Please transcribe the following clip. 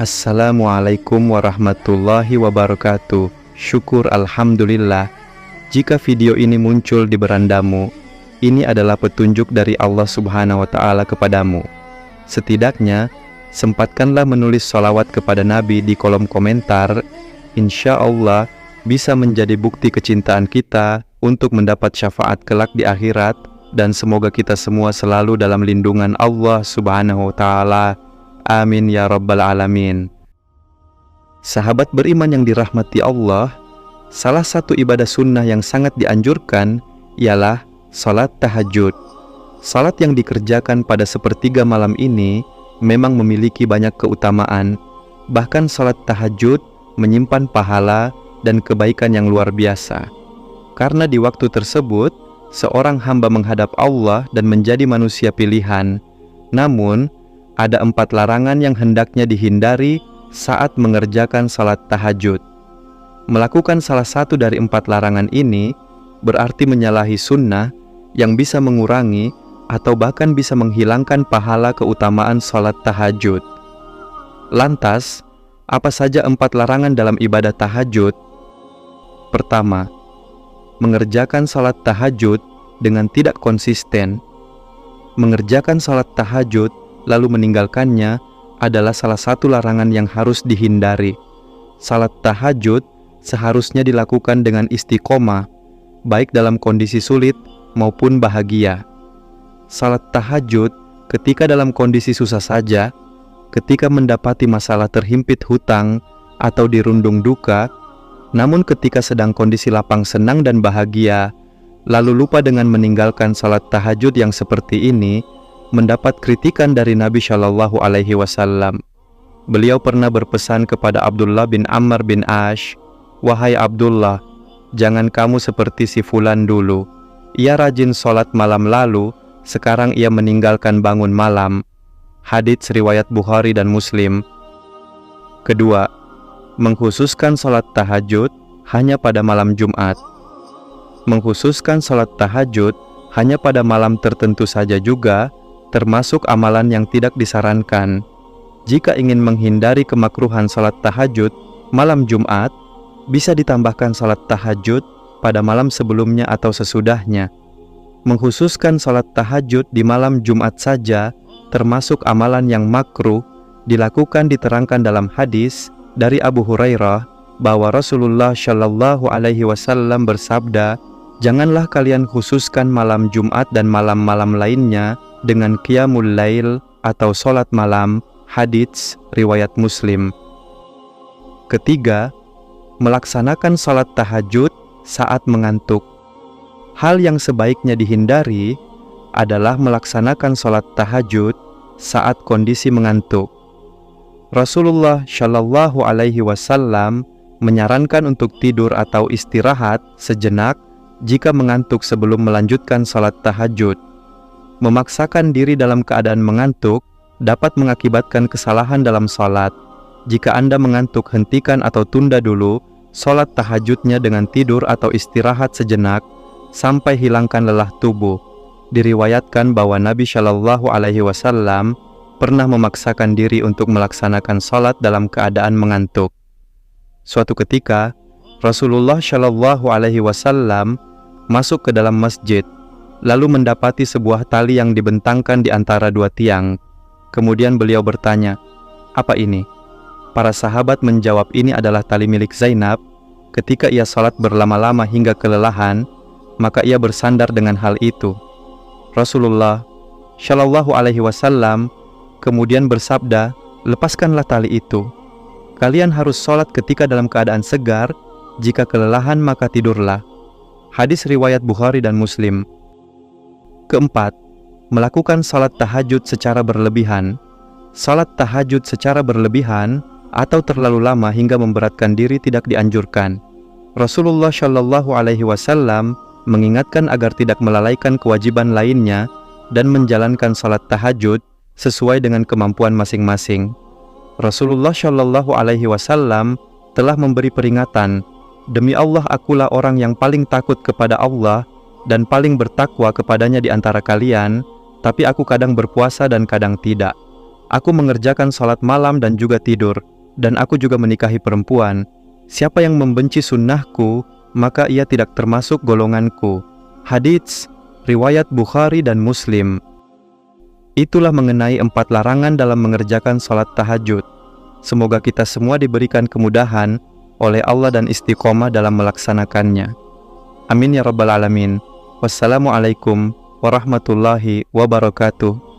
Assalamualaikum warahmatullahi wabarakatuh. Syukur alhamdulillah. Jika video ini muncul di berandamu, ini adalah petunjuk dari Allah Subhanahu wa Ta'ala kepadamu. Setidaknya, sempatkanlah menulis sholawat kepada Nabi di kolom komentar. Insya Allah bisa menjadi bukti kecintaan kita untuk mendapat syafaat kelak di akhirat, dan semoga kita semua selalu dalam lindungan Allah Subhanahu wa Ta'ala. Amin ya rabbal alamin. Sahabat beriman yang dirahmati Allah, salah satu ibadah sunnah yang sangat dianjurkan ialah salat tahajud. Salat yang dikerjakan pada sepertiga malam ini memang memiliki banyak keutamaan. Bahkan salat tahajud menyimpan pahala dan kebaikan yang luar biasa. Karena di waktu tersebut, seorang hamba menghadap Allah dan menjadi manusia pilihan. Namun, ada 4 larangan yang hendaknya dihindari saat mengerjakan salat tahajud. Melakukan salah satu dari 4 larangan ini berarti menyalahi sunnah yang bisa mengurangi atau bahkan bisa menghilangkan pahala keutamaan salat tahajud. Lantas, apa saja 4 larangan dalam ibadah tahajud? Pertama, mengerjakan salat tahajud dengan tidak konsisten. Mengerjakan salat tahajud lalu meninggalkannya adalah salah satu larangan yang harus dihindari. Salat tahajud seharusnya dilakukan dengan istiqomah, baik dalam kondisi sulit maupun bahagia. Salat tahajud ketika dalam kondisi susah saja, ketika mendapati masalah terhimpit hutang atau dirundung duka, namun ketika sedang kondisi lapang senang dan bahagia, lalu lupa dengan meninggalkan salat tahajud yang seperti ini, mendapat kritikan dari Nabi Shallallahu Alaihi Wasallam. Beliau pernah berpesan kepada Abdullah bin Ammar bin Ash, "Wahai Abdullah, jangan kamu seperti si fulan dulu. Ia rajin sholat malam lalu, sekarang ia meninggalkan bangun malam." Hadits riwayat Bukhari dan Muslim. Kedua, mengkhususkan sholat tahajud hanya pada malam Jumat. Mengkhususkan sholat tahajud hanya pada malam tertentu saja juga termasuk amalan yang tidak disarankan. Jika ingin menghindari kemakruhan salat tahajud malam Jumat, bisa ditambahkan salat tahajud pada malam sebelumnya atau sesudahnya. Mengkhususkan salat tahajud di malam Jumat saja termasuk amalan yang makruh, dilakukan diterangkan dalam hadis dari Abu Hurairah bahwa Rasulullah Shallallahu Alaihi Wasallam bersabda, "Janganlah kalian khususkan malam Jumat dan malam-malam lainnya dengan qiyamul lail atau sholat malam." Hadits riwayat Muslim. Ketiga, melaksanakan sholat tahajud saat mengantuk. Hal yang sebaiknya dihindari adalah melaksanakan sholat tahajud saat kondisi mengantuk. Rasulullah Shallallahu Alaihi Wasallam menyarankan untuk tidur atau istirahat sejenak jika mengantuk sebelum melanjutkan sholat tahajud. Memaksakan diri dalam keadaan mengantuk dapat mengakibatkan kesalahan dalam sholat. Jika Anda mengantuk, hentikan atau tunda dulu sholat tahajudnya dengan tidur atau istirahat sejenak sampai hilangkan lelah tubuh. Diriwayatkan bahwa Nabi Shallallahu Alaihi Wasallam pernah memaksakan diri untuk melaksanakan sholat dalam keadaan mengantuk. Suatu ketika, Rasulullah Shallallahu Alaihi Wasallam masuk ke dalam masjid, lalu mendapati sebuah tali yang dibentangkan di antara 2 tiang. Kemudian beliau bertanya, "Apa ini?" Para sahabat menjawab, "Ini adalah tali milik Zainab. Ketika ia sholat berlama-lama hingga kelelahan, maka ia bersandar dengan hal itu." Rasulullah Shallallahu Alaihi Wasallam kemudian bersabda, "Lepaskanlah tali itu. Kalian harus sholat ketika dalam keadaan segar. Jika kelelahan maka tidurlah." Hadis riwayat Bukhari dan Muslim. Keempat, melakukan salat tahajud secara berlebihan. Salat tahajud secara berlebihan atau terlalu lama hingga memberatkan diri tidak dianjurkan. Rasulullah Shallallahu Alaihi Wasallam mengingatkan agar tidak melalaikan kewajiban lainnya dan menjalankan salat tahajud sesuai dengan kemampuan masing-masing. Rasulullah Shallallahu Alaihi Wasallam telah memberi peringatan, "Demi Allah, akulah orang yang paling takut kepada Allah dan paling bertakwa kepadanya di antara kalian, tapi aku kadang berpuasa dan kadang tidak. Aku mengerjakan salat malam dan juga tidur. dan aku juga menikahi perempuan, siapa yang membenci sunnahku, maka ia tidak termasuk golonganku. Hadits riwayat Bukhari dan Muslim. Itulah mengenai 4 larangan dalam mengerjakan salat tahajud. Semoga kita semua diberikan kemudahan oleh Allah dan istiqomah dalam melaksanakannya. Amin ya rabbal alamin. Wassalamualaikum warahmatullahi wabarakatuh.